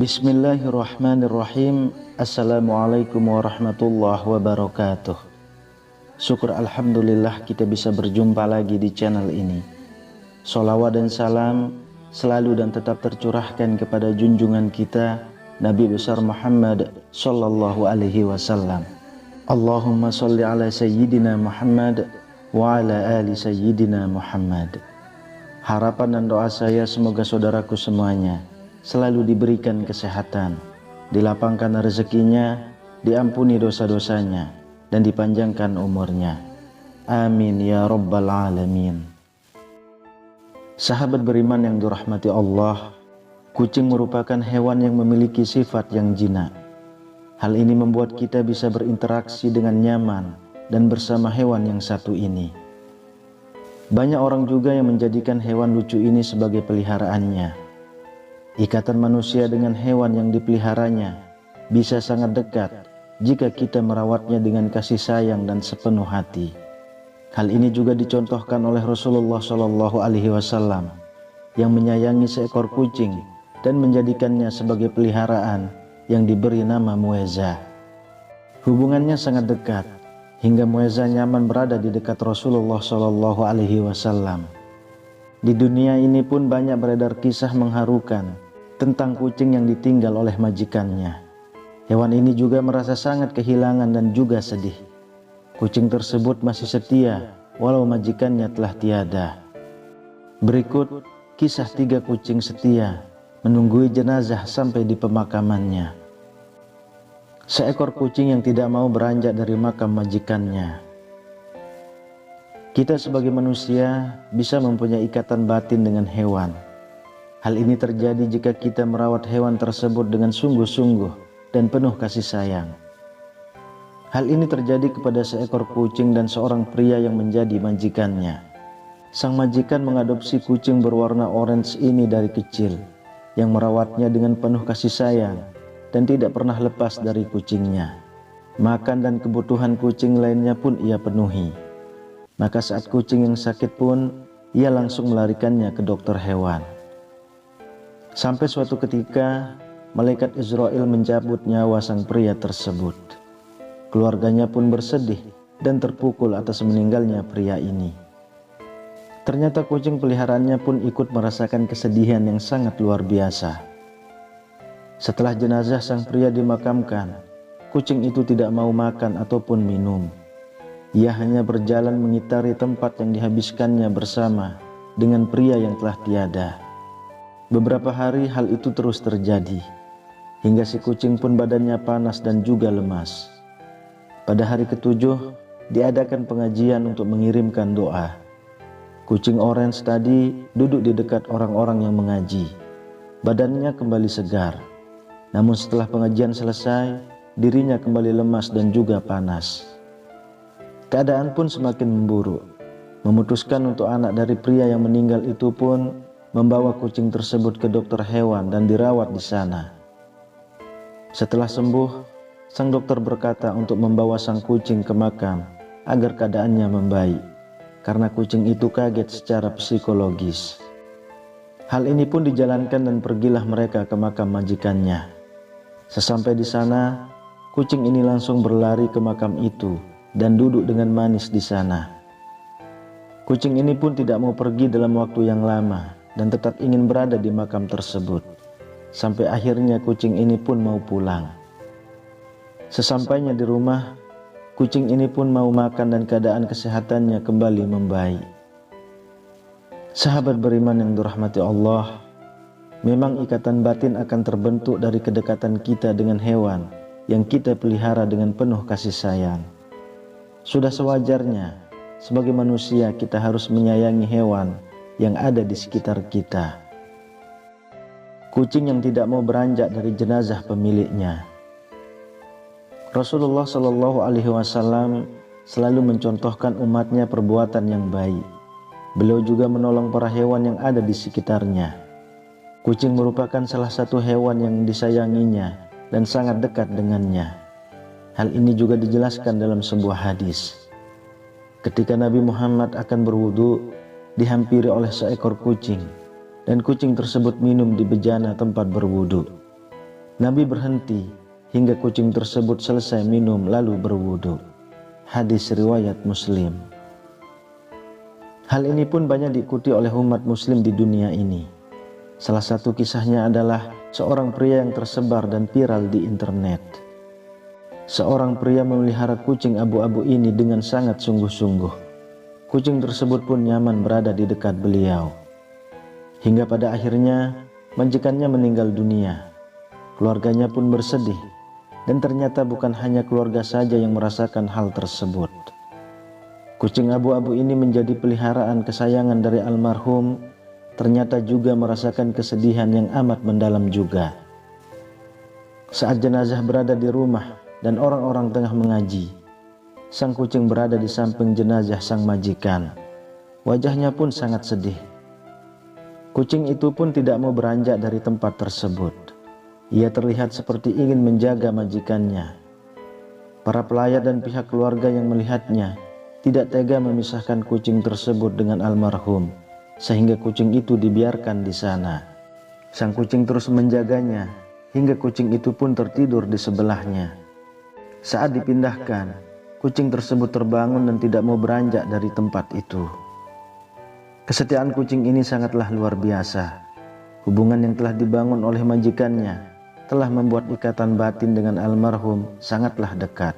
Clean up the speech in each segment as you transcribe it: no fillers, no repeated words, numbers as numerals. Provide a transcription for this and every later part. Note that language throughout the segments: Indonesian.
Bismillahirrahmanirrahim. Assalamualaikum warahmatullahi wabarakatuh. Syukur alhamdulillah kita bisa berjumpa lagi di channel ini. Sholawat dan salam selalu dan tetap tercurahkan kepada junjungan kita Nabi besar Muhammad sallallahu alaihi wasallam. Allahumma sholli ala sayyidina Muhammad wa ala ali sayyidina Muhammad. Harapan dan doa saya semoga saudaraku semuanya selalu diberikan kesehatan, dilapangkan rezekinya, diampuni dosa-dosanya, dan dipanjangkan umurnya. Amin ya rabbal alamin. Sahabat beriman yang dirahmati Allah, kucing merupakan hewan yang memiliki sifat yang jinak. Hal ini membuat kita bisa berinteraksi dengan nyaman dan bersama hewan yang satu ini. Banyak orang juga yang menjadikan hewan lucu ini sebagai peliharaannya. Ikatan manusia dengan hewan yang dipeliharanya bisa sangat dekat jika kita merawatnya dengan kasih sayang dan sepenuh hati. Hal ini juga dicontohkan oleh Rasulullah Shallallahu Alaihi Wasallam yang menyayangi seekor kucing dan menjadikannya sebagai peliharaan yang diberi nama Muezza. Hubungannya sangat dekat hingga Muezza nyaman berada di dekat Rasulullah Shallallahu Alaihi Wasallam. Di dunia ini pun banyak beredar kisah mengharukan tentang kucing yang ditinggal oleh majikannya. Hewan ini juga merasa sangat kehilangan dan juga sedih. Kucing tersebut masih setia walau majikannya telah tiada. Berikut kisah 3 kucing setia menunggui jenazah sampai di pemakamannya. Seekor kucing yang tidak mau beranjak dari makam majikannya. Kita sebagai manusia bisa mempunyai ikatan batin dengan hewan. Hal ini terjadi jika kita merawat hewan tersebut dengan sungguh-sungguh dan penuh kasih sayang. Hal ini terjadi kepada seekor kucing dan seorang pria yang menjadi majikannya. Sang majikan mengadopsi kucing berwarna orange ini dari kecil, yang merawatnya dengan penuh kasih sayang dan tidak pernah lepas dari kucingnya. Makan dan kebutuhan kucing lainnya pun ia penuhi. Maka saat kucing yang sakit pun, ia langsung melarikannya ke dokter hewan. Sampai suatu ketika, malaikat Israel mencabut nyawa sang pria tersebut. Keluarganya pun bersedih dan terpukul atas meninggalnya pria ini. Ternyata kucing peliharaannya pun ikut merasakan kesedihan yang sangat luar biasa. Setelah jenazah sang pria dimakamkan, kucing itu tidak mau makan ataupun minum. Ia hanya berjalan mengitari tempat yang dihabiskannya bersama dengan pria yang telah tiada. Beberapa hari hal itu terus terjadi, hingga si kucing pun badannya panas dan juga lemas. Pada hari ke-7, diadakan pengajian untuk mengirimkan doa. Kucing orange tadi duduk di dekat orang-orang yang mengaji. Badannya kembali segar. Namun setelah pengajian selesai, dirinya kembali lemas dan juga panas. Keadaan pun semakin memburuk. Memutuskan untuk anak dari pria yang meninggal itu pun membawa kucing tersebut ke dokter hewan dan dirawat di sana. Setelah sembuh, sang dokter berkata untuk membawa sang kucing ke makam agar keadaannya membaik, karena kucing itu kaget secara psikologis. Hal ini pun dijalankan dan pergilah mereka ke makam majikannya. Sesampai di sana, kucing ini langsung berlari ke makam itu dan duduk dengan manis di sana. Kucing ini pun tidak mau pergi dalam waktu yang lama dan tetap ingin berada di makam tersebut. Sampai akhirnya kucing ini pun mau pulang. Sesampainya di rumah, kucing ini pun mau makan dan keadaan kesehatannya kembali membaik. Sahabat beriman yang dirahmati Allah, memang ikatan batin akan terbentuk dari kedekatan kita dengan hewan yang kita pelihara dengan penuh kasih sayang. Sudah sewajarnya, sebagai manusia kita harus menyayangi hewan yang ada di sekitar kita. Kucing yang tidak mau beranjak dari jenazah pemiliknya. Rasulullah Shallallahu Alaihi Wasallam selalu mencontohkan umatnya perbuatan yang baik. Beliau juga menolong para hewan yang ada di sekitarnya. Kucing merupakan salah satu hewan yang disayanginya dan sangat dekat dengannya. Hal ini juga dijelaskan dalam sebuah hadis. Ketika Nabi Muhammad akan berwudu, dihampiri oleh seekor kucing, dan kucing tersebut minum di bejana tempat berwudu. Nabi berhenti hingga kucing tersebut selesai minum lalu berwudu. Hadis riwayat Muslim. Hal ini pun banyak diikuti oleh umat muslim di dunia ini. Salah satu kisahnya adalah seorang pria yang tersebar dan viral di internet. Seorang pria memelihara kucing abu-abu ini dengan sangat sungguh-sungguh. Kucing tersebut pun nyaman berada di dekat beliau. Hingga pada akhirnya majikannya meninggal dunia. Keluarganya pun bersedih, dan ternyata bukan hanya keluarga saja yang merasakan hal tersebut. Kucing abu-abu ini menjadi peliharaan kesayangan dari almarhum, ternyata juga merasakan kesedihan yang amat mendalam juga. Saat jenazah berada di rumah dan orang-orang tengah mengaji, sang kucing berada di samping jenazah sang majikan. Wajahnya pun sangat sedih. Kucing itu pun tidak mau beranjak dari tempat tersebut. Ia terlihat seperti ingin menjaga majikannya. Para pelayat dan pihak keluarga yang melihatnya tidak tega memisahkan kucing tersebut dengan almarhum, sehingga kucing itu dibiarkan di sana. Sang kucing terus menjaganya hingga kucing itu pun tertidur di sebelahnya. Saat dipindahkan, kucing tersebut terbangun dan tidak mau beranjak dari tempat itu. Kesetiaan kucing ini sangatlah luar biasa. Hubungan yang telah dibangun oleh majikannya telah membuat ikatan batin dengan almarhum sangatlah dekat.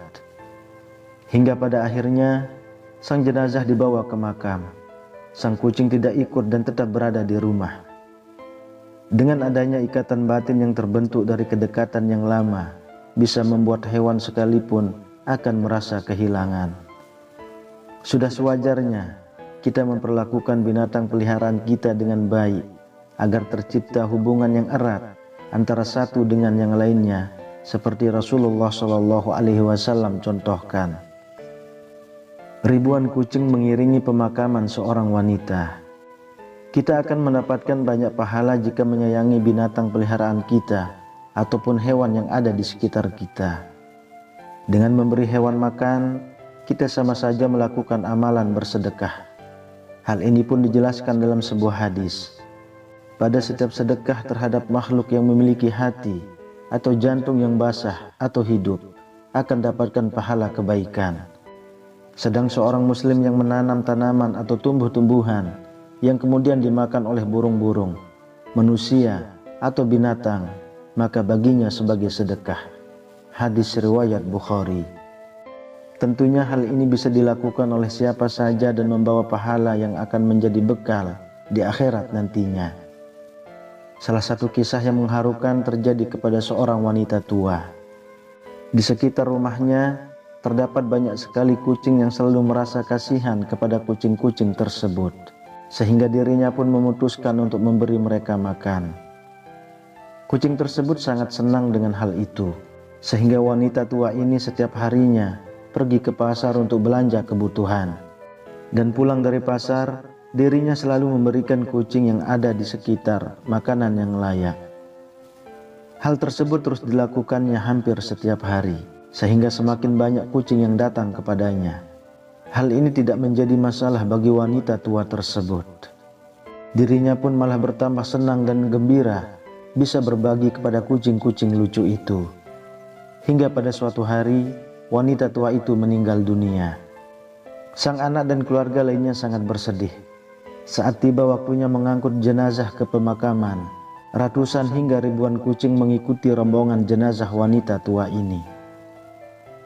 Hingga pada akhirnya sang jenazah dibawa ke makam. Sang kucing tidak ikut dan tetap berada di rumah. Dengan adanya ikatan batin yang terbentuk dari kedekatan yang lama, bisa membuat hewan sekalipun akan merasa kehilangan. Sudah sewajarnya kita memperlakukan binatang peliharaan kita dengan baik, agar tercipta hubungan yang erat antara satu dengan yang lainnya, seperti Rasulullah SAW contohkan. Ribuan kucing mengiringi pemakaman seorang wanita. Kita akan mendapatkan banyak pahala jika menyayangi binatang peliharaan kita ataupun hewan yang ada di sekitar kita. Dengan memberi hewan makan, kita sama saja melakukan amalan bersedekah. Hal ini pun dijelaskan dalam sebuah hadis. Pada setiap sedekah terhadap makhluk yang memiliki hati atau jantung yang basah atau hidup, akan dapatkan pahala kebaikan. Sedang seorang muslim yang menanam tanaman atau tumbuh-tumbuhan yang kemudian dimakan oleh burung-burung, manusia atau binatang, maka baginya sebagai sedekah. Hadis riwayat Bukhari. Tentunya hal ini bisa dilakukan oleh siapa saja dan membawa pahala yang akan menjadi bekal di akhirat nantinya. Salah satu kisah yang mengharukan terjadi kepada seorang wanita tua. Di sekitar rumahnya terdapat banyak sekali kucing yang selalu merasa kasihan kepada kucing-kucing tersebut, sehingga dirinya pun memutuskan untuk memberi mereka makan. Kucing tersebut sangat senang dengan hal itu, sehingga wanita tua ini setiap harinya pergi ke pasar untuk belanja kebutuhan. Dan pulang dari pasar, dirinya selalu memberikan kucing yang ada di sekitar makanan yang layak. Hal tersebut terus dilakukannya hampir setiap hari, sehingga semakin banyak kucing yang datang kepadanya. Hal ini tidak menjadi masalah bagi wanita tua tersebut. Dirinya pun malah bertambah senang dan gembira bisa berbagi kepada kucing-kucing lucu itu. Hingga pada suatu hari, wanita tua itu meninggal dunia. Sang anak dan keluarga lainnya sangat bersedih. Saat tiba waktunya mengangkut jenazah ke pemakaman, ratusan hingga ribuan kucing mengikuti rombongan jenazah wanita tua ini.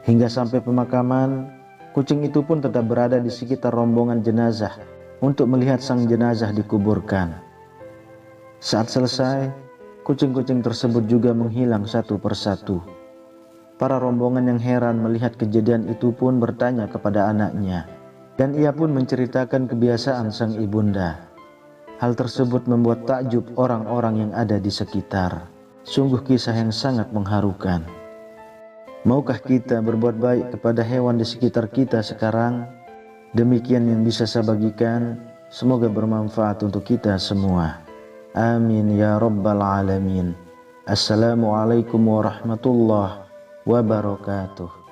Hingga sampai pemakaman, kucing itu pun tetap berada di sekitar rombongan jenazah untuk melihat sang jenazah dikuburkan. Saat selesai, kucing-kucing tersebut juga menghilang satu persatu. Para rombongan yang heran melihat kejadian itu pun bertanya kepada anaknya, dan ia pun menceritakan kebiasaan sang ibunda. Hal tersebut membuat takjub orang-orang yang ada di sekitar. Sungguh kisah yang sangat mengharukan. Maukah kita berbuat baik kepada hewan di sekitar kita sekarang? Demikian yang bisa saya bagikan. Semoga bermanfaat untuk kita semua. Amin ya rabbal alamin. Assalamualaikum warahmatullahi wabarakatuh.